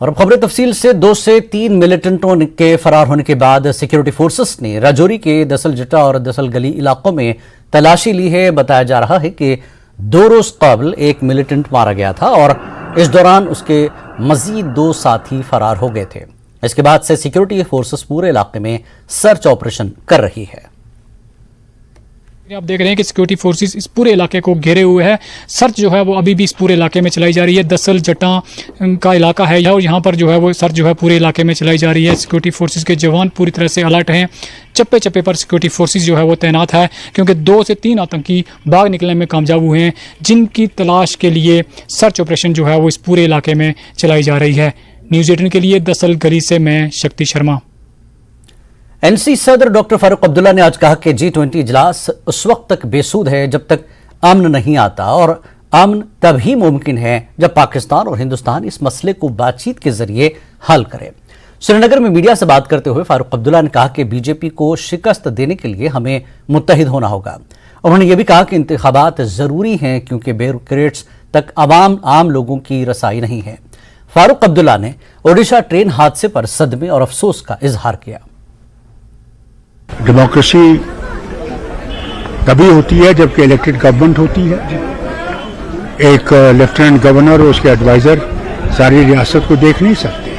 اور اب خبریں تفصیل سے 2 سے 3 ملیٹنٹوں کے فرار ہونے کے بعد سیکیورٹی فورسز نے راجوری کے دسل جٹا اور دسل گلی علاقوں میں تلاشی لی ہے۔ بتایا جا رہا ہے کہ 2 روز قبل ایک ملیٹنٹ مارا گیا تھا اور اس دوران اس کے مزید 2 ساتھی فرار ہو گئے تھے۔ اس کے بعد سے سیکیورٹی فورسز پورے علاقے میں سرچ آپریشن کر رہی ہے۔ آپ دیکھ رہے ہیں کہ سیکورٹی فورسز اس پورے علاقے کو گھیرے ہوئے ہے۔ سرچ جو ہے وہ ابھی بھی اس پورے علاقے میں چلائی جا رہی ہے۔ دسل جٹاں کا علاقہ ہے اور یہاں پر جو ہے وہ سرچ جو ہے پورے علاقے میں چلائی جا رہی ہے۔ سیکورٹی فورسز کے جوان پوری طرح سے الرٹ ہیں، چپے چپے پر سیکورٹی فورسز جو ہے وہ تعینات ہے، کیونکہ 2 سے 3 آتنکی باغ نکلنے میں کامیاب ہوئے ہیں، جن کی تلاش کے لیے سرچ آپریشن جو ہے وہ اس پورے علاقے میں چلائی جا رہی ہے۔ نیوز 18 کے لیے دسل گلی سے میں شکتی شرما۔ این سی صدر ڈاکٹر فاروق عبداللہ نے آج کہا کہ G20 اجلاس اس وقت تک بے سود ہے جب تک امن نہیں آتا، اور امن تب ہی ممکن ہے جب پاکستان اور ہندوستان اس مسئلے کو بات چیت کے ذریعے حل کرے۔ سری نگر میں میڈیا سے بات کرتے ہوئے فاروق عبداللہ نے کہا کہ بی جے پی کو شکست دینے کے لیے ہمیں متحد ہونا ہوگا۔ انہوں نے یہ بھی کہا کہ انتخابات ضروری ہیں کیونکہ بیوروکریٹس تک عام لوگوں کی رسائی نہیں ہے۔ فاروق عبداللہ نے اوڈیشہ ٹرین حادثے پر صدمے اور افسوس کا اظہار کیا۔ ڈیموکریسی تبھی ہوتی ہے جبکہ الیکٹڈ گورنمنٹ ہوتی ہے۔ ایک لیفٹیننٹ گورنر اور اس کے ایڈوائزر ساری ریاست کو دیکھ نہیں سکتے۔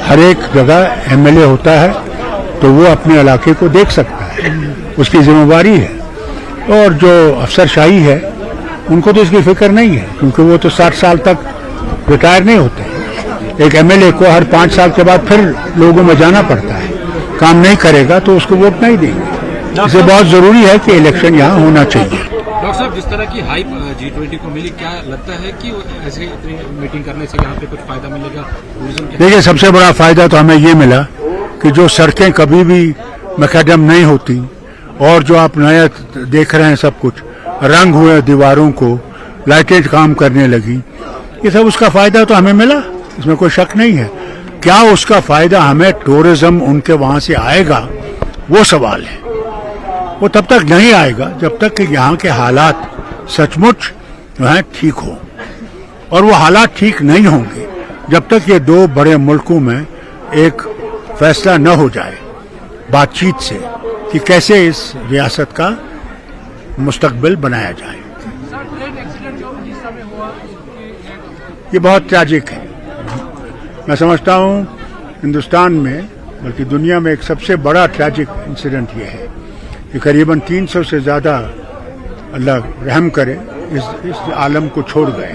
ہر ایک جگہ ایم ایل اے ہوتا ہے تو وہ اپنے علاقے کو دیکھ سکتا ہے، اس کی ذمہ داری ہے۔ اور جو افسر شاہی ہے ان کو تو اس کی فکر نہیں ہے، کیونکہ وہ تو 60 سال تک ریٹائر نہیں ہوتے۔ ایک ایم ایل اے کو ہر 5 سال کے بعد پھر لوگوں میں جانا پڑتا ہے، کام نہیں کرے گا تو اس کو ووٹ نہیں دیں گے۔ اسے بہت ضروری ہے کہ الیکشن یہاں ہونا چاہیے۔ ڈاکٹر صاحب، جس طرح کی ہائپ G20 کو ملی، کیا لگتا ہے کہ ایسے میٹنگ کرنے سے یہاں پہ کچھ فائدہ ملے گا؟ دیکھیے، سب سے بڑا فائدہ تو ہمیں یہ ملا کہ جو سڑکیں کبھی بھی میکڈم نہیں ہوتی اور جو آپ نیا دیکھ رہے ہیں سب کچھ رنگ ہوئے دیواروں کو، لائٹیں کام کرنے لگی، یہ سب اس کا فائدہ تو ہمیں ملا، اس میں کوئی شک نہیں ہے۔ کیا اس کا فائدہ ہمیں ٹورزم ان کے وہاں سے آئے گا، وہ سوال ہے۔ وہ تب تک نہیں آئے گا جب تک کہ یہاں کے حالات سچ مچ جو ہیں ٹھیک ہوں، اور وہ حالات ٹھیک نہیں ہوں گے جب تک یہ 2 بڑے ملکوں میں ایک فیصلہ نہ ہو جائے بات چیت سے کہ کیسے اس ریاست کا مستقبل بنایا جائے۔ یہ بہت ٹریجک ہے۔ میں سمجھتا ہوں ہندوستان میں بلکہ دنیا میں ایک سب سے بڑا ٹریجک انسیڈنٹ یہ ہے کہ قریباً 300 سے زیادہ، اللہ رحم کرے، اس عالم کو چھوڑ گئے،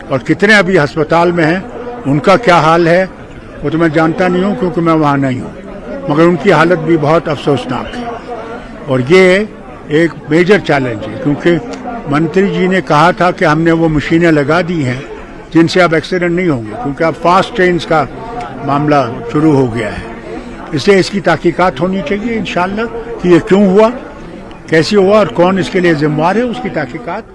اور کتنے ابھی ہسپتال میں ہیں، ان کا کیا حال ہے وہ تو میں جانتا نہیں ہوں کیونکہ میں وہاں نہیں ہوں، مگر ان کی حالت بھی بہت افسوسناک ہے۔ اور یہ ایک میجر چیلنج ہے، کیونکہ منتری جی نے کہا تھا کہ ہم نے وہ مشینیں لگا دی ہیں جن سے اب ایکسیڈنٹ نہیں ہوں گے، کیونکہ اب فاسٹ ٹرینز کا معاملہ شروع ہو گیا ہے۔ اس لیے اس کی تحقیقات ہونی چاہیے انشاءاللہ کہ یہ کیوں ہوا، کیسے ہوا اور کون اس کے لیے ذمہ دار ہے، اس کی تحقیقات۔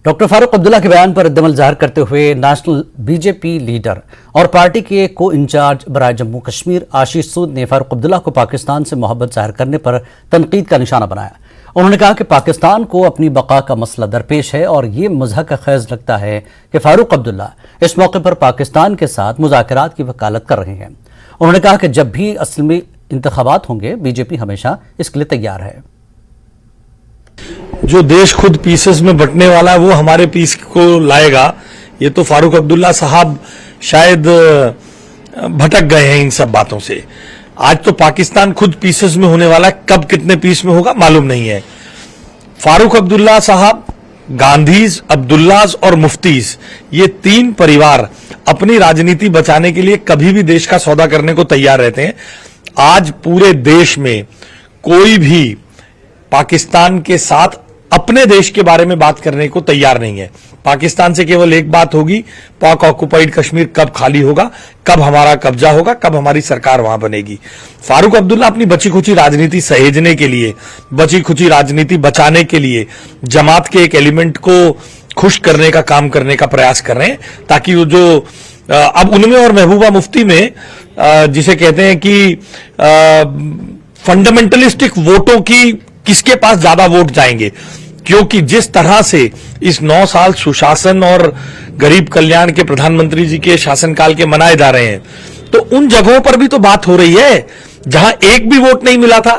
ڈاکٹر فاروق عبداللہ کے بیان پر رد عمل ظاہر کرتے ہوئے national B J P leader اور پارٹی کے کو انچارج برائے جموں کشمیر آشیش سود نے فاروق عبداللہ کو پاکستان سے محبت ظاہر کرنے پر تنقید کا نشانہ بنایا۔ انہوں نے کہا کہ پاکستان کو اپنی بقا کا مسئلہ درپیش ہے اور یہ مضحکہ خیز لگتا ہے کہ فاروق عبداللہ اس موقع پر پاکستان کے ساتھ مذاکرات کی وکالت کر رہے ہیں۔ انہوں نے کہا کہ جب بھی اصل میں انتخابات ہوں گے، بی جے پی ہمیشہ اس کے لیے تیار ہے۔ جو دیش خود پیسز میں بٹنے والا ہے وہ ہمارے پیس کو لائے گا، یہ تو فاروق عبداللہ صاحب شاید بھٹک گئے ہیں ان سب باتوں سے۔ آج تو پاکستان خود پیسز میں ہونے والا ہے، کب کتنے پیس میں ہوگا معلوم نہیں ہے۔ فاروق عبداللہ صاحب، گاندھیز، عبداللہز اور مفتیز، یہ 3 پریوار اپنی راجنیتی بچانے کے لیے کبھی بھی دیش کا سودا کرنے کو تیار رہتے ہیں۔ آج پورے دیش میں کوئی بھی پاکستان کے ساتھ اپنے دیش کے بارے میں بات کرنے کو تیار نہیں ہے۔ پاکستان سے کیول ایک بات ہوگی، پاک آکوپائیڈ کشمیر کب خالی ہوگا، کب ہمارا قبضہ ہوگا، کب ہماری سرکار وہاں بنے گی۔ فاروق عبداللہ اپنی بچی کھچی راجنیتی سہیجنے کے لیے، بچی کھچی راجنیتی بچانے کے لیے جماعت کے ایک ایلیمنٹ کو خوش کرنے کا کام کرنے کا پریاس کر رہے ہیں، تاکہ وہ جو اب ان میں اور محبوبہ مفتی میں جسے کہتے ہیں کہ فنڈامنٹلسٹک ووٹوں کی کس کے پاس زیادہ ووٹ جائیں گے، क्योंकि जिस तरह से इस 9 साल सुशासन और गरीब कल्याण के प्रधानमंत्री जी के शासनकाल के मनाए जा रहे हैं, तो उन जगहों पर भी तो बात हो रही है जहां एक भी वोट नहीं मिला था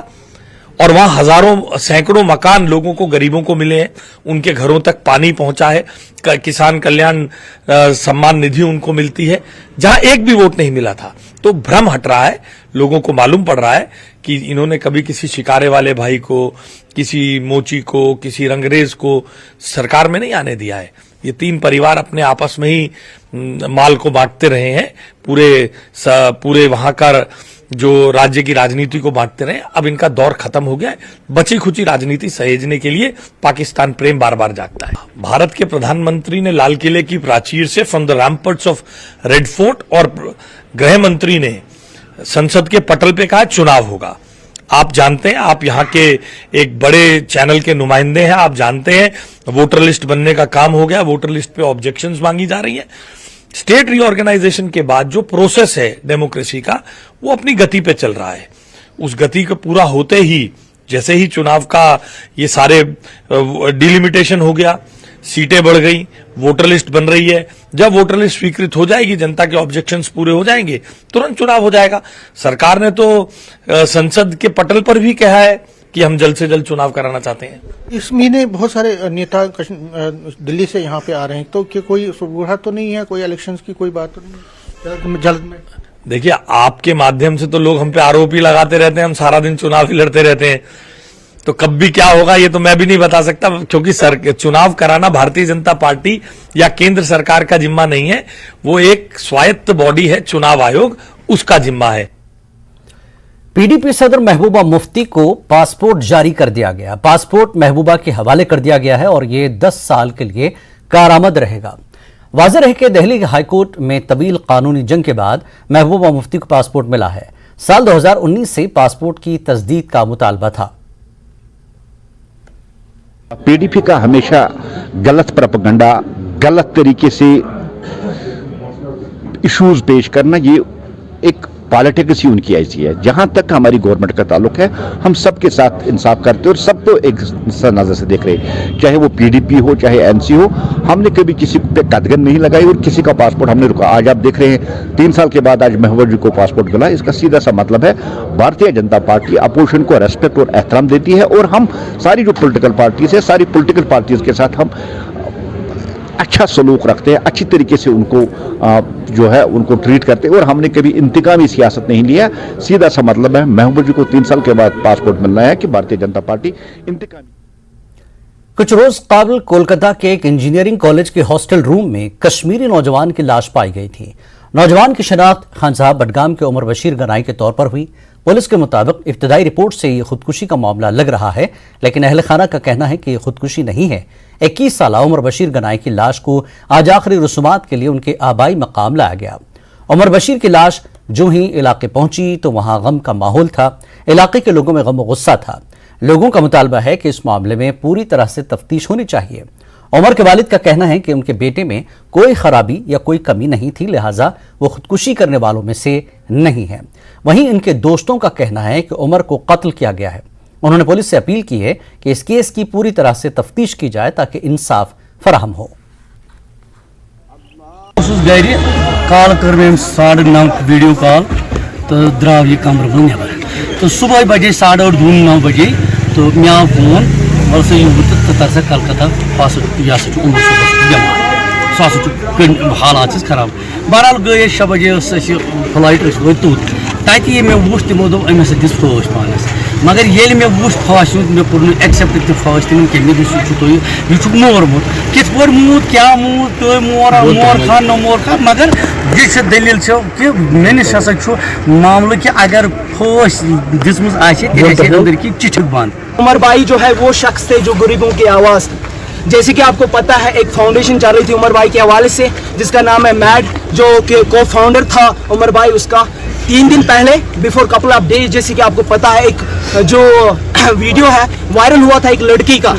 और वहां हजारों सैकड़ों मकान लोगों को, गरीबों को मिले हैं, उनके घरों तक पानी पहुंचा है, किसान कल्याण सम्मान निधि उनको मिलती है, जहां एक भी वोट नहीं मिला था। तो भ्रम हट रहा है, लोगों को मालूम पड़ रहा है कि इन्होंने कभी किसी शिकारे वाले भाई को, किसी मोची को, किसी रंगरेज को सरकार में नहीं आने दिया है। ये 3 परिवार अपने आपस में ही माल को बांटते रहे हैं, पूरे वहां का जो राज्य की राजनीति को बांटते रहे। अब इनका दौर खत्म हो गया है। बची खुची राजनीति सहेजने के लिए पाकिस्तान प्रेम बार बार जागता है। भारत के प्रधानमंत्री ने लाल किले की प्राचीर से from the ramparts of Red Fort, और गृह मंत्री ने संसद के पटल पे कहा चुनाव होगा। आप जानते हैं, आप यहाँ के एक बड़े चैनल के नुमाइंदे हैं, आप जानते हैं वोटर लिस्ट बनने का काम हो गया, वोटर लिस्ट पे ऑब्जेक्शंस मांगी जा रही है। स्टेट रीऑर्गेनाइजेशन के बाद जो प्रोसेस है डेमोक्रेसी का, वो अपनी गति पे चल रहा है। उस गति को पूरा होते ही, जैसे ही चुनाव का ये सारे डिलिमिटेशन हो गया, सीटें बढ़ गई, वोटर लिस्ट बन रही है, जब वोटर लिस्ट स्वीकृत हो जाएगी, जनता के ऑब्जेक्शंस पूरे हो जाएंगे, तुरंत चुनाव हो जाएगा। सरकार ने तो संसद के पटल पर भी कहा है कि हम जल्द से जल्द चुनाव कराना चाहते हैं। इस महीने बहुत सारे नेता दिल्ली से यहाँ पे आ रहे हैं, तो क्या कोई सुबह तो नहीं है, कोई इलेक्शंस की कोई बात तो नहीं जल्द में? देखिए, आपके माध्यम से तो लोग हम पे आरोप ही लगाते रहते हैं, हम सारा दिन चुनाव ही लड़ते रहते हैं, तो कब भी क्या होगा ये तो मैं भी नहीं बता सकता, क्योंकि चुनाव कराना भारतीय जनता पार्टी या केंद्र सरकार का जिम्मा नहीं है, वो एक स्वायत्त बॉडी है, चुनाव आयोग, उसका जिम्मा है। पीडीपी सदर महबूबा मुफ्ती को पासपोर्ट जारी कर दिया गया। पासपोर्ट महबूबा के हवाले कर दिया गया है और ये 10 साल के लिए कारामद रहेगा। वाज़ेह रहे कि दिल्ली हाईकोर्ट में तवील कानूनी जंग के बाद महबूबा मुफ्ती को पासपोर्ट मिला है। साल 2019 से पासपोर्ट की तस्दीक का मुतालबा था। पीडीपी का हमेशा गलत प्रोपेगेंडा, गलत तरीके से इश्यूज पेश करना, ये एक पॉलिटिक्स ही उनकी ऐसी है। जहां तक हमारी गवर्नमेंट का ताल्लुक है, हम सबके साथ इंसाफ करते हैं और सबको एक नजर से देख रहे हैं, चाहे वो पीडीपी हो, चाहे एनसी हो। हमने कभी किसी पे कदगन नहीं लगाई और किसी का पासपोर्ट हमने रुका। आज आप देख रहे हैं 3 साल के बाद आज महबूबा जी को पासपोर्ट मिला। इसका सीधा सा मतलब है भारतीय जनता पार्टी अपोजिशन को रेस्पेक्ट और एहतराम देती है, और हम सारी जो पोलिटिकल पार्टीज है, सारी पोलिटिकल पार्टीज के साथ हम अच्छा सलूक रखते हैं, अच्छी तरीके से उनको जो है उनको ट्रीट करते हैं, और हमने कभी इंतकामी सियासत नहीं लिया। सीधा सा मतलब है महबूबा जी को 3 साल के बाद पासपोर्ट मिलना है कि भारतीय जनता पार्टी इंतकामी। कुछ रोज काबिल कोलकाता के एक इंजीनियरिंग कॉलेज के हॉस्टल रूम में कश्मीरी नौजवान की लाश पाई गई थी। नौजवान की शनाख्त खान साहब बडगाम के उमर बशीर गनाई के तौर पर हुई। पुलिस के मुताबिक इब्तदाई रिपोर्ट से ये खुदकुशी का मामला लग रहा है, लेकिन अहल खाना का कहना है कि ये खुदकुशी नहीं है। 21 साल उमर बशीर गनाई की लाश को आज आखिरी रसूमात के लिए उनके आबाई मकाम लाया गया। उमर बशीर की लाश जो ही इलाके पहुंची तो वहां गम का माहौल था। इलाके के लोगों में गम और गुस्सा था। लोगों का मुतालबा है कि इस मामले में पूरी तरह से तफ्तीश होनी चाहिए। उमर के वालिद का कहना है कि उनके बेटे में कोई खराबी या कोई कमी नहीं थी, लिहाजा वो खुदकुशी करने वालों में से नहीं है। वहीं इनके दोस्तों का कहना है कि उमर को कत्ल किया गया है। उन्होंने पुलिस से अपील की है कि इस केस की पूरी तरह से तफ्तीश की जाए ताकि इंसाफ फराहम हो। कॉल कर 9:30 वीडियो कॉल तो द्राव ये कमर वो नबर तो सुबह बजे 8:30 बजे तो मे आव फोन वैसे तरसा कलकत्ता यह उमर बेमार हालात खराब। बहरहाल गए 6 बजे फ्लाइट वो तुत तत मे वो तमो दोप अमिस दिस फौज पानस, मगर ये मे वो फौज मे कोर एक्सेप्ट तक फौज तम कम यह मोरमुत कित पे मूत क्या मूत तो मोर खान न मोर खान, मगर ये दलील कि मेनिस हसा मामल कि अगर फौज दिसम अंदर की चिट्ठी बंद। उमर भाई जो है वो शख्स थे जो गरीबों की आवाज़ थी। जैसे कि आपको पता है एक फाउंडेशन चल रही थी उमर भाई के हवाले से जिसका नाम है मैड, जो कि को फाउंडर था उमर भाई। उसका 3 दिन पहले बिफोर कपल ऑफ डेज, जैसे कि आपको पता है, एक जो वीडियो है वायरल हुआ था एक लड़की का,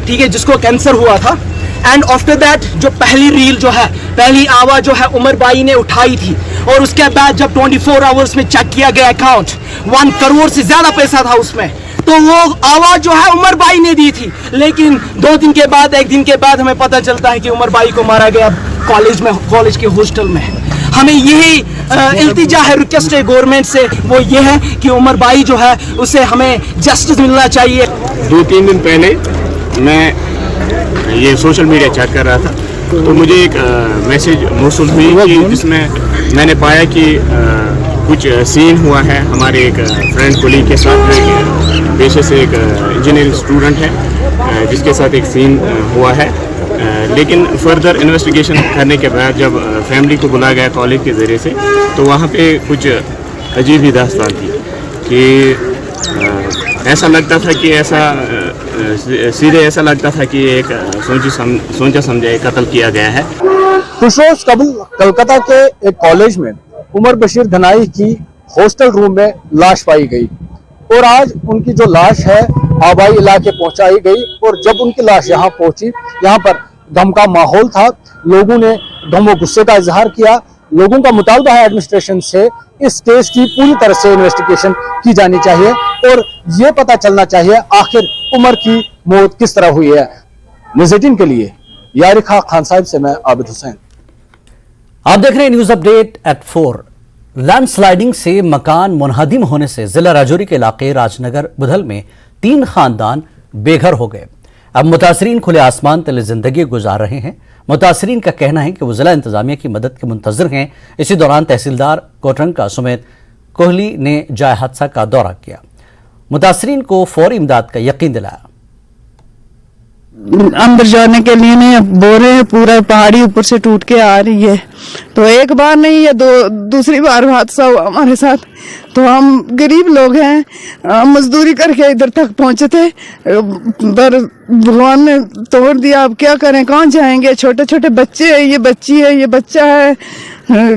ठीक है, जिसको कैंसर हुआ था। एंड आफ्टर दैट जो पहली रील जो है, पहली आवाज़ जो है उमर भाई ने उठाई थी, और उसके बाद जब 24 आवर्स में चेक किया गया अकाउंट 1 करोड़ से ज़्यादा पैसा था उसमें। तो वो आवाज़ जो है उमर भाई ने दी थी, लेकिन 2 दिन के बाद, 1 दिन के बाद हमें पता चलता है कि उमर भाई को मारा गया कॉलेज के हॉस्टल में। हमें यही इल्तिजा है, रिक्वेस्ट है गवर्नमेंट से, वो ये है कि उमर भाई जो है उसे हमें जस्टिस मिलना चाहिए। 2-3 दिन पहले मैं ये सोशल मीडिया चेक कर रहा था, तो मुझे एक मैसेज मौसूल हुई कि जिसमें मैंने पाया कि कुछ सीन हुआ है हमारे एक फ्रेंड कोलीग के साथ, जो पेशे से एक इंजीनियरिंग स्टूडेंट है, जिसके साथ एक सीन हुआ है। लेकिन फर्दर इन्वेस्टिगेशन करने के बाद जब फैमिली को बुलाया गया कॉलेज के ज़रिए से, तो वहाँ पे कुछ अजीब ही दास्तान थी कि ऐसा लगता था कि सीधे ऐसा लगता था कि एक सोचा समझा कत्ल किया गया है। कुछ रोज कबल कोलकाता के एक कॉलेज में उमर बशीर धनाई की हॉस्टल रूम में लाश पाई गई और आज उनकी जो लाश है आबाई इलाके पहुंचाई गई। और जब उनकी लाश यहाँ पहुंची, यहाँ पर गम का माहौल था, लोगों ने गम व गुस्से का इजहार किया। लोगों का मुतालबा है एडमिनिस्ट्रेशन से इस केस की पूरी तरह से इन्वेस्टिगेशन की जानी चाहिए और ये पता चलना चाहिए आखिर उमर की मौत किस तरह हुई है। न्यूज़18 के लिए यारिखा खान साहिब से मैं आबिद हुसैन। आप देख रहे हैं न्यूज अपडेट एट 4। लैंडस्लाइडिंग से मकान मुनहदिम होने से जिला राजौरी के इलाके राजनगर बुधल में 3 खानदान बेघर हो गए। अब मुतासरीन खुले आसमान तले जिंदगी गुजार रहे हैं। मुतासरीन का कहना है कि वो जिला इंतजामिया की मदद के मुंतजर हैं। इसी दौरान तहसीलदार कोटरंका समेत कोहली ने जाय हादसा का दौरा किया, मुतासरीन को फौरी इमदाद का यकीन दिलाया। अंदर जाने के लिए नहीं, बोल रहे हैं पूरा पहाड़ी ऊपर से टूट के आ रही है। तो एक बार नहीं है, दूसरी बार हादसा हुआ हमारे साथ। तो हम गरीब लोग हैं, मजदूरी करके इधर तक पहुंचे थे, पर भगवान ने तोड़ दिया। अब क्या करें, कहाँ जाएंगे? छोटे छोटे बच्चे हैं, ये बच्ची है, ये बच्चा है,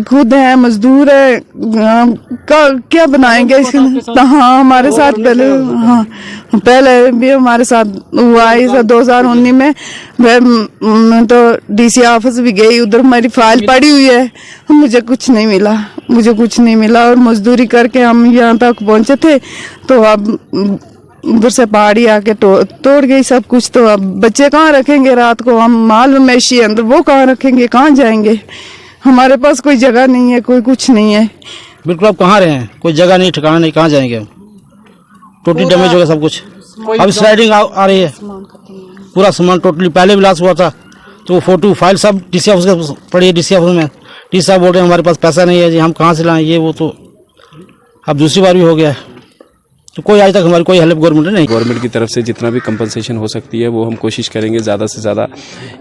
खुद है, मजदूर है, क्या बनाएंगे इसके? हाँ, हमारे साथ पहले भी हमारे साथ हुआ है 2019 में। मैं तो डीसी ऑफिस भी गई, उधर मेरी फाइल पड़ी हुई है, मुझे कुछ नहीं मिला और मजदूरी करके हम यहाँ तक पहुँचे थे। तो अब उधर से पहाड़ी आके तोड़ गई सब कुछ। तो अब बच्चे कहाँ रखेंगे रात को? हम माल मवेशी अंदर, वो कहाँ रखेंगे? कहाँ जाएंगे? हमारे पास कोई जगह नहीं है, कोई कुछ नहीं है। बिल्कुल, आप कहाँ रहे हैं? कोई जगह नहीं, ठिकाना नहीं, कहाँ जाएंगे? टोटली डैमेज हो गया सब कुछ। अब स्लाइडिंग आ रही है, पूरा सामान टोटली पहले भी लॉस हुआ था। तो फोटो फाइल सब डीसी ऑफिस के पड़ी है, डीसी ऑफिस में। डीसी साहब बोल रहे हैं हमारे पास पैसा नहीं है जी, हम कहाँ से लाएं ये वो। तो अब दूसरी बार भी हो गया है। तो कोई आज तक हमारी कोई हेल्प गवर्नमेंट ने नहीं। गवर्नमेंट की तरफ से जितना भी कंपनसेशन हो सकती है वो हम कोशिश करेंगे, ज़्यादा से ज़्यादा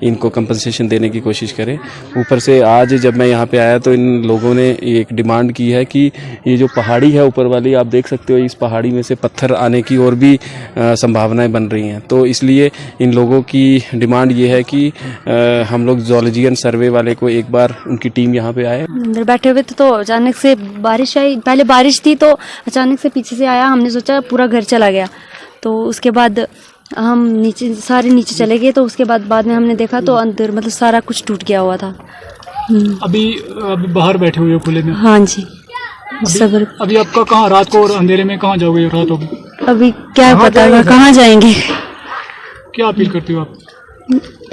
इनको कंपनसेशन देने की कोशिश करें। ऊपर से आज जब मैं यहाँ पे आया तो इन लोगों ने एक डिमांड की है कि ये जो पहाड़ी है ऊपर वाली, आप देख सकते हो, इस पहाड़ी में से पत्थर आने की और भी संभावनाएं बन रही हैं। तो इसलिए इन लोगों की डिमांड ये है कि हम लोग ज़ूलॉजिकल सर्वे वाले को एक बार उनकी टीम यहाँ पे आए। अंदर बैठे हुए थे तो अचानक से बारिश आई। पहले बारिश थी तो अचानक से पीछे से आया, हमने सोचा पूरा घर चला गया। तो उसके बाद हम सारे नीचे चले गए। तो उसके बाद में हमने देखा तो अंदर मतलब सारा कुछ टूट गया हुआ था। अभी बाहर बैठे हुए हो खुले में? हाँ जी। अभी आपका कहाँ, रात को और अंधेरे में कहाँ जाओगे? रात होगी, अभी क्या पता कहाँ जाएंगे। क्या अपील करती हो आप?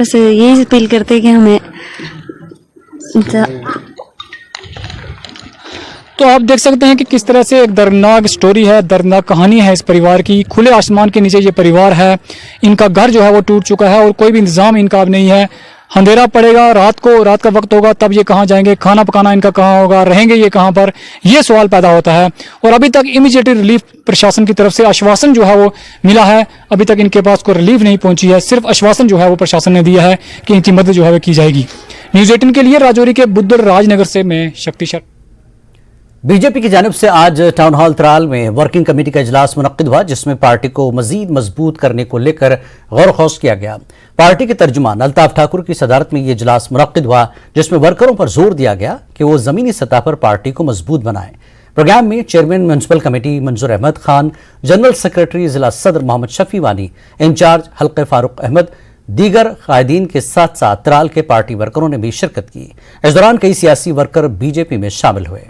बस यही अपील करते कि हमें तो आप देख सकते हैं कि किस तरह से एक दर्दनाक स्टोरी है, दर्दनाक कहानी है इस परिवार की। खुले आसमान के नीचे ये परिवार है, इनका घर जो है वो टूट चुका है और कोई भी इंतजाम इनका अब नहीं है। अंधेरा पड़ेगा, रात का वक्त होगा, तब ये कहाँ जाएंगे? खाना पकाना इनका कहाँ होगा? रहेंगे ये कहाँ पर? ये सवाल पैदा होता है। और अभी तक इमीडिएट रिलीफ प्रशासन की तरफ से आश्वासन जो है वो मिला है, अभी तक इनके पास कोई रिलीफ नहीं पहुंची है। सिर्फ आश्वासन जो है वो प्रशासन ने दिया है कि इनकी मदद जो है वो की जाएगी। न्यूज़18 के लिए राजौरी के बुद्धर राजनगर से मैं शक्ति शर्मा। बीजेपी की जानिब से आज टाउन हॉल त्राल में वर्किंग कमेटी का इजलास मुनक्किद हुआ, जिसमें पार्टी को मजीद मजबूत करने को लेकर गौर खौस किया गया। पार्टी के तर्जुमान अल्ताफ ठाकुर की सदारत में यह इजलास मुनक्किद हुआ, जिसमें वर्करों पर जोर दिया गया कि वो जमीनी सतह पर पार्टी को मजबूत बनाएं। प्रोग्राम में चेयरमैन म्यूनसिपल कमेटी मंजूर अहमद खान, जनरल सेक्रेटरी जिला सदर मोहम्मद शफी वानी, इंचार्ज हल्के फारूक अहमद, दीगर कायदीन के साथ साथ त्राल के पार्टी वर्करों ने भी शिरकत की। इस दौरान कई सियासी वर्कर बीजेपी में शामिल हुए।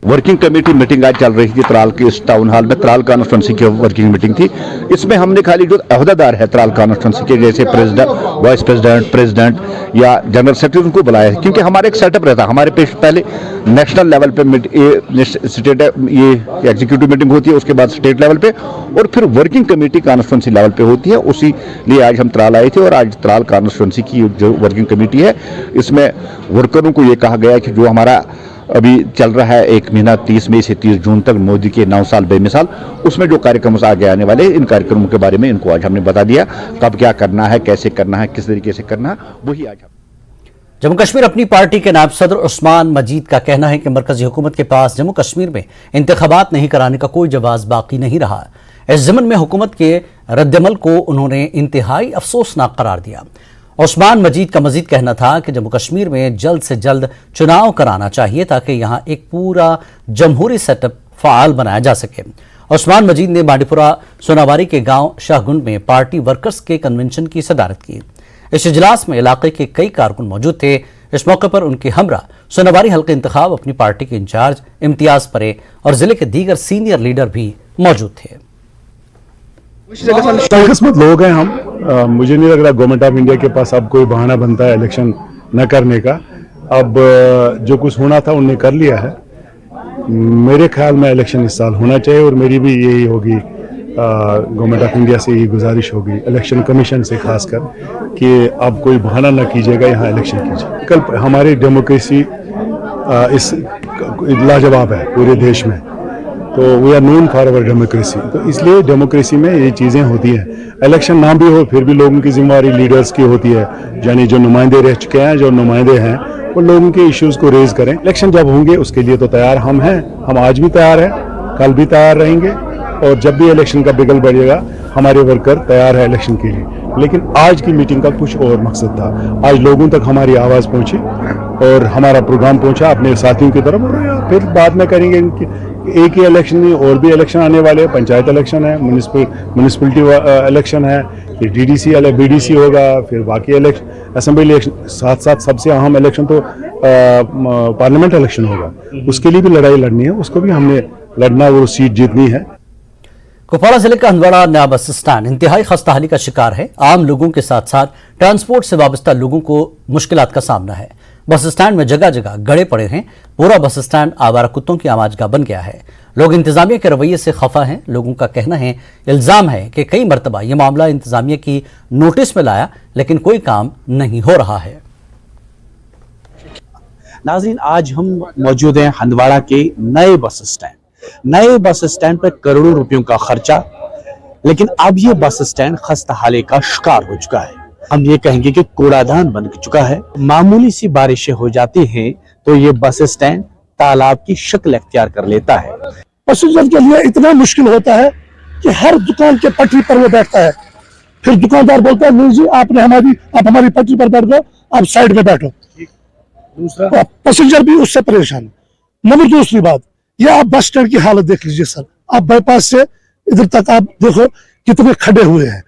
वर्किंग कमेटी मीटिंग आज चल रही थी त्राल के इस टाउन हॉल में। त्राल कॉन्स्टिट्यूंसी की वर्किंग मीटिंग थी। इसमें हमने खाली जो अहदेदार है त्राल कॉन्स्टिट्यूंसी के, जैसे प्रेसिडेंट, वाइस प्रेसिडेंट या जनरल सेक्रेटरी, उनको बुलाया है, क्योंकि हमारा एक सेटअप रहता है। हमारे पहले नेशनल लेवल पे स्टेट ये एग्जीक्यूटिव मीटिंग होती है, उसके बाद स्टेट लेवल पे, और फिर वर्किंग कमेटी कॉन्स्टिट्यूंसी लेवल पे होती है। उसी लिए आज हम त्राल आए थे। और आज त्राल कॉन्स्टिट्यूंसी की जो वर्किंग कमेटी है, इसमें वर्करों को ये कहा गया कि जो हमारा अभी चल रहा है 1 महीना 30 मई से 30 जून तक मोदी के 9 साल बेमिसाल, उसमें जो कार्यक्रम आगे आने वाले, इन कार्यक्रमों के बारे में इनको आज हमने बता दिया, कब क्या करना है, कैसे करना है, किस तरीके से करना है, वही आज हम। जम्मू कश्मीर अपनी पार्टी के नायब सदर उस्मान मजीद का कहना है कि मरकजी हुकूमत के पास जम्मू कश्मीर में इंतखाबात नहीं कराने का कोई जवाब बाकी नहीं रहा। इस ज़मन में हुकूमत के रद्दमल को उन्होंने इंतहाई अफसोसनाक करार दिया। उस्मान मजीद का मजीद कहना था कि जम्मू कश्मीर में जल्द से जल्द चुनाव कराना चाहिए ताकि यहाँ एक पूरा जमहूरी सेटअप फ़ाल बनाया जा सके। उस्मान मजीद ने बांडीपुरा सोनावारी के गांव शाहगुंड में पार्टी वर्कर्स के कन्वेंशन की सदारत की। इस इजलास में इलाके के कई कारकुन मौजूद थे। इस मौके पर उनके हमरा सोनावारी हल्के इंतखाब अपनी पार्टी के इंचार्ज इम्तियाज परे और जिले के दीगर सीनियर लीडर भी मौजूद थे। खुशकिस्मत लोग हैं हम। मुझे नहीं लग रहा गवर्नमेंट ऑफ इंडिया के पास अब कोई बहाना बनता है इलेक्शन न करने का। अब जो कुछ होना था उन्होंने कर लिया है। मेरे ख्याल में इलेक्शन इस साल होना चाहिए और मेरी भी यही होगी, गवर्नमेंट ऑफ इंडिया से यही गुजारिश होगी, इलेक्शन कमीशन से खासकर, कि अब कोई बहाना न कीजिएगा, यहाँ इलेक्शन कीजिए। कल हमारी डेमोक्रेसी इस लाजवाब है पूरे देश में, तो we are known for our democracy. तो इसलिए डेमोक्रेसी में ये चीज़ें होती हैं। इलेक्शन ना भी हो फिर भी लोगों की जिम्मेवारी लीडर्स की होती है, यानी जो नुमाइंदे रह चुके हैं, जो नुमाइंदे हैं, वो लोगों के इश्यूज़ को रेज करें। इलेक्शन जब होंगे उसके लिए तो तैयार हम हैं, हम आज भी तैयार हैं, कल भी तैयार रहेंगे, और जब भी इलेक्शन का बिगल बढ़ेगा हमारे वर्कर तैयार है इलेक्शन के लिए। लेकिन आज की मीटिंग का कुछ और मकसद था। आज लोगों तक हमारी आवाज़ पहुंची और हमारा प्रोग्राम पहुंचा अपने साथियों की तरफ, और फिर बाद में करेंगे। एक ही इलेक्शन नहीं, और भी इलेक्शन आने वाले हैं। पंचायत इलेक्शन है, म्यूनिसिपलिटी इलेक्शन है, फिर डीडीसी बीडीसी होगा, फिर बाकी इलेक्शन, असेंबली इलेक्शन, साथ साथ सबसे अहम इलेक्शन तो पार्लियामेंट इलेक्शन होगा। उसके लिए भी लड़ाई लड़नी है, उसको भी हमने लड़ना, वो सीट जीतनी है। कुपवाड़ा जिले का हंदवाड़ा नया बस स्टैंड इंतहाई खस्ताहाली का शिकार है। आम लोगों के साथ साथ ट्रांसपोर्ट से वाबस्ता लोगों को मुश्किलात का सामना है। बस स्टैंड में जगह जगह गड़े पड़े हैं। पूरा बस स्टैंड आवारा कुत्तों की आमाजगाह बन गया है। लोग इंतजामिया के रवैये से खफा हैं। लोगों का कहना है, इल्जाम है कि कई मरतबा ये मामला इंतजामिया की नोटिस में लाया, लेकिन कोई काम नहीं हो रहा है। नाज़रीन, आज हम मौजूद हैं हंदवाड़ा के नए बस स्टैंड। नए बस स्टैंड पर करोड़ों रुपयों का खर्चा, लेकिन अब ये बस स्टैंड खस्ताहाली का शिकार हो चुका है। हम ये कहेंगे कि कूड़ादान बन चुका है। मामूली सी बारिशें हो जाती हैं तो ये बस स्टैंड तालाब की शक्ल अख्तियार कर लेता है। पैसेंजर के लिए इतना मुश्किल होता है कि हर दुकान के पटरी पर वो बैठता है, फिर दुकानदार बोलता है, नहीं जी आप हमारी पटरी पर बैठ गए, आप साइड में बैठो। दूसरा पैसेंजर भी उससे परेशान। मगर दूसरी बात, ये आप बस स्टैंड की हालत देख लीजिए सर। आप बाईपास से इधर तक आप देखो कितने खड़े हुए हैं।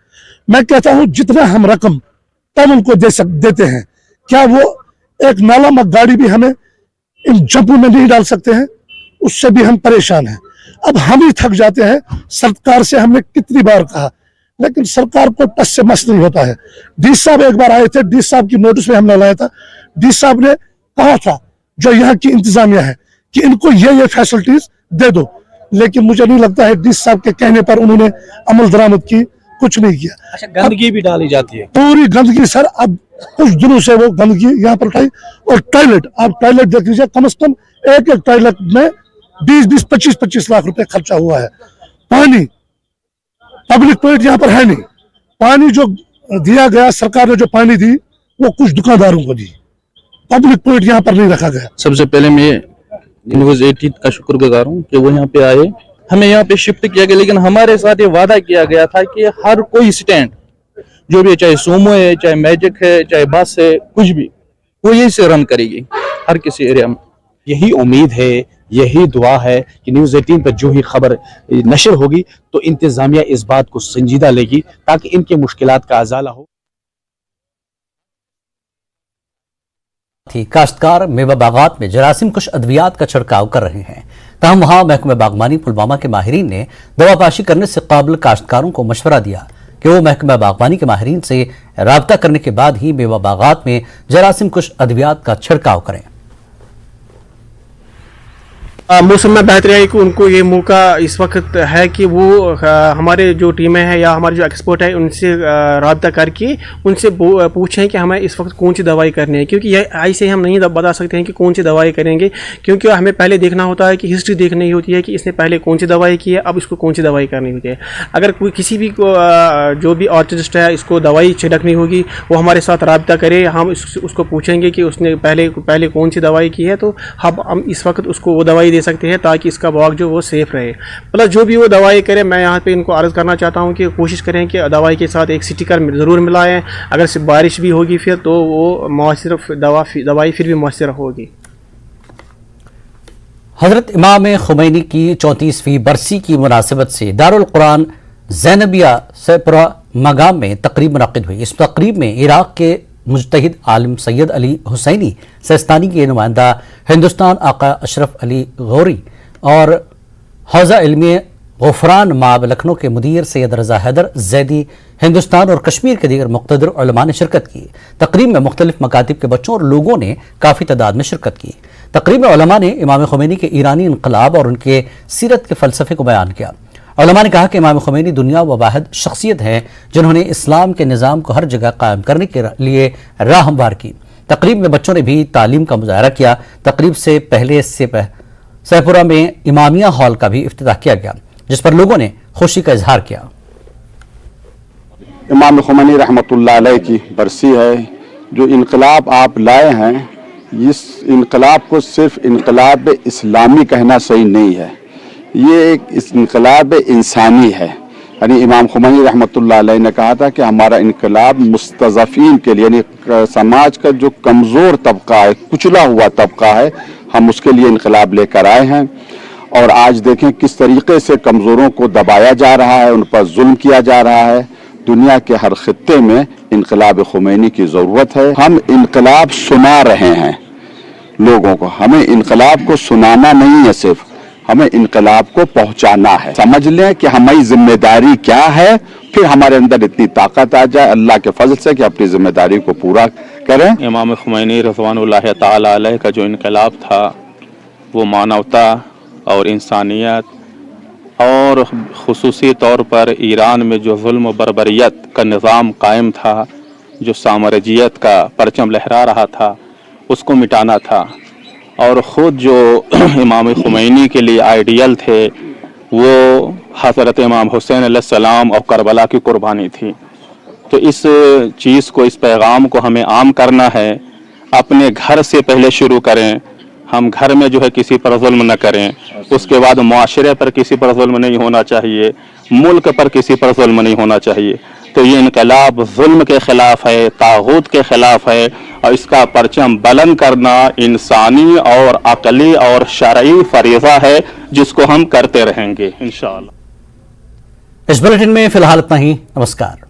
मैं कहता हूं जितना हम रकम तब उनको देते हैं, क्या वो एक नाला मक गाड़ी भी हमें इन जंपू में नहीं डाल सकते हैं? उससे भी हम परेशान हैं। अब हम ही थक जाते हैं। सरकार से हमने कितनी बार कहा, लेकिन सरकार को टस से मस नहीं होता है। डी साहब एक बार आए थे, डी साहब की नोटिस में हमने लाया था। डी साहब ने कहा था जो यहाँ की इंतजामिया है कि इनको ये फैसिलिटीज दे दो, लेकिन मुझे नहीं लगता है डी साहब के कहने पर उन्होंने अमल दरामद की, कुछ नहीं किया। अच्छा, गंदगी भी डाली जाती है, पूरी गंदगी सर। अब कुछ दिनों से वो गंदगी यहाँ पर उठाई। और टॉयलेट, आप टॉयलेट देख लीजिए, कम से कम एक टॉयलेट में 20-25 लाख रुपए खर्चा हुआ है। पानी, पब्लिक टॉयलेट यहाँ पर है नहीं। पानी जो दिया गया, सरकार ने जो पानी दी वो कुछ दुकानदारों को दी, पब्लिक टॉयलेट यहाँ पर नहीं रखा गया। सबसे पहले मैं न्यूज़ 18 का शुक्रगुजार हूँ कि वो यहाँ पे आए, हमें यहाँ पे शिफ्ट किया गया। लेकिन हमारे साथ ये वादा किया गया था कि हर कोई स्टैंड जो भी है, चाहे सोमो है, चाहे मैजिक है, चाहे बस है, कुछ भी, वो यही से रन करेगी हर किसी एरिया में। यही उम्मीद है, यही दुआ है कि न्यूज़ 18 पर जो ही खबर नशर होगी तो इंतजामिया इस बात को संजीदा लेगी ताकि इनकी मुश्किलात का अजाला हो। साथ ही काश्तकार मेवा बागात में जरासीम कुछ अद्वियात का छिड़काव कर रहे हैं। तहम वहां महकमा बागबानी पुलवामा के माहिरीन ने दवापाशी करने से काबिल काश्तकारों को मशवरा दिया कि वो महकमा बागबानी के माहिरीन से राब्ता करने के बाद ही मेवा बागात में जरासीम कुछ अद्वियात का छिड़काव करें। मौसम में बेहतरी है कि उनको ये मौका इस वक्त है कि वो हमारे जो टीमें हैं या हमारे जो एक्सपर्ट है उनसे राब्ता करके उनसे पूछें कि हमें इस वक्त कौन सी दवाई करनी है, क्योंकि यह ऐसे हम नहीं बता सकते हैं कि कौन सी दवाई करेंगे, क्योंकि हमें पहले देखना होता है कि हिस्ट्री देखनी होती है कि इसने पहले कौन सी दवाई की है, अब इसको कौन सी दवाई करनी होती है। अगर कोई किसी भी जो भी ऑर्चर्डिस्ट है इसको दवाई छिड़कनी होगी वो हमारे साथ राब्ता करे, हम उसको पूछेंगे कि उसने पहले कौन सी दवाई की है, तो हम इस वक्त उसको वो दवाई दे सकते हैं ताकि इसका बाग जो वो सेफ रहे। मतलब जो भी वो दवाई करे, मैं यहाँ पे इनको अर्ज़ करना चाहता हूँ कि कोशिश करें कि दवाई के साथ एक स्टिकर ज़रूर मिलाएं। अगर सिर्फ बारिश भी होगी फिर तो वो मौसर दवाई फिर भी मौसर होगी। हज़रत इमाम खुमैनी की 34वीं बरसी की मुनासिबत से दारुल कुरान ज़ैनबिया सैपुरा मगाम में तकरीब मुनक़िद हुई। इस तकरीब में इराक़ के मुजतहिद आलिम सैयद अली हुसैनी सिस्तानी के नुमाइंदा हिंदुस्तान आका अशरफ अली गौरी और हौज़ा इल्मी गफरान माब लखनऊ के मुदीर सैयद रज़ा हैदर जैदी हिंदुस्तान और कश्मीर के दीगर मुक़्तदर उलमा ने शिरकत की। तकरीब में मुख्तलिफ मकातिब के बच्चों और लोगों ने काफ़ी तादाद में शिरकत की। तकरीब में उलमा ने इमाम खुमैनी के ईरानी इनकलाब और उनके सीरत के फ़लसफ़े को बयान किया। उलमा ने कहा कि इमाम खुमैनी दुनिया व वाहिद शख्सियत हैं जिन्होंने इस्लाम के निज़ाम को हर जगह कायम करने के लिए राह हमवार की। तकरीब में बच्चों ने भी तालीम का मुजाहरा किया। तकरीब से पहले सैपुरा में इमामिया हॉल का भी इफ्तिताह किया गया, जिस पर लोगों ने खुशी का इजहार किया। इमाम खुमैनी रहमतुल्लाह अलैह की बरसी है। जो इनकलाब आप लाए हैं, इस इनकलाब को सिर्फ इनकलाब इस्लामी कहना सही नहीं है, ये एक इनकलाब इंसानी है। यानी इमाम खुमैनी रहमतुल्लाह अलैह ने कहा था कि हमारा इनकलाब मुस्तज़फ़ीन के लिए, यानी समाज का जो कमज़ोर तबका है, कुचला हुआ तबका है, हम उसके लिए इनकलाब लेकर आए हैं। और आज देखें किस तरीके से कमज़ोरों को दबाया जा रहा है, उन पर जुल्म किया जा रहा है। दुनिया के हर खित्ते में इनकलाब खुमैनी की ज़रूरत है। हम इनकलाब सुना रहे हैं लोगों को, हमें इनकलाब को सुनाना नहीं है, सिर्फ हमें इनकलाब को पहुंचाना है। समझ लें कि हमारी जिम्मेदारी क्या है, फिर हमारे अंदर इतनी ताकत आ जाए अल्लाह के फजल से कि अपनी जिम्मेदारी को पूरा करें। इमाम खुमैनी रज़वानुल्लाह ताला अलैह का जो इनकलाब था वो मानवता और इंसानियत और खुसूसी तौर पर ईरान में जो जुल्म बर्बरियत का निज़ाम कायम था, जो साम्राज्यत का परचम लहरा रहा था, उसको मिटाना था। और ख़ुद जो इमाम खुमैनी के लिए आइडियल थे वो हज़रत इमाम हुसैन अलैहिस्सलाम और करबला की कुर्बानी थी। तो इस चीज़ को, इस पैगाम को हमें आम करना है। अपने घर से पहले शुरू करें, हम घर में जो है किसी पर जुल्म न करें, उसके बाद मुआशरे पर किसी पर जुल्म नहीं होना चाहिए, मुल्क पर किसी पर जुल्म नहीं होना चाहिए। तो ये इनकलाब जुल्म के ख़िलाफ़ है, तागूत के ख़िलाफ़ है, और इसका परचम बुलंद करना इंसानी और अक़ली और शरई फरीज़ा है, जिसको हम करते रहेंगे इंशाअल्लाह। इस बुलेटिन में फिलहाल इतना ही। नमस्कार।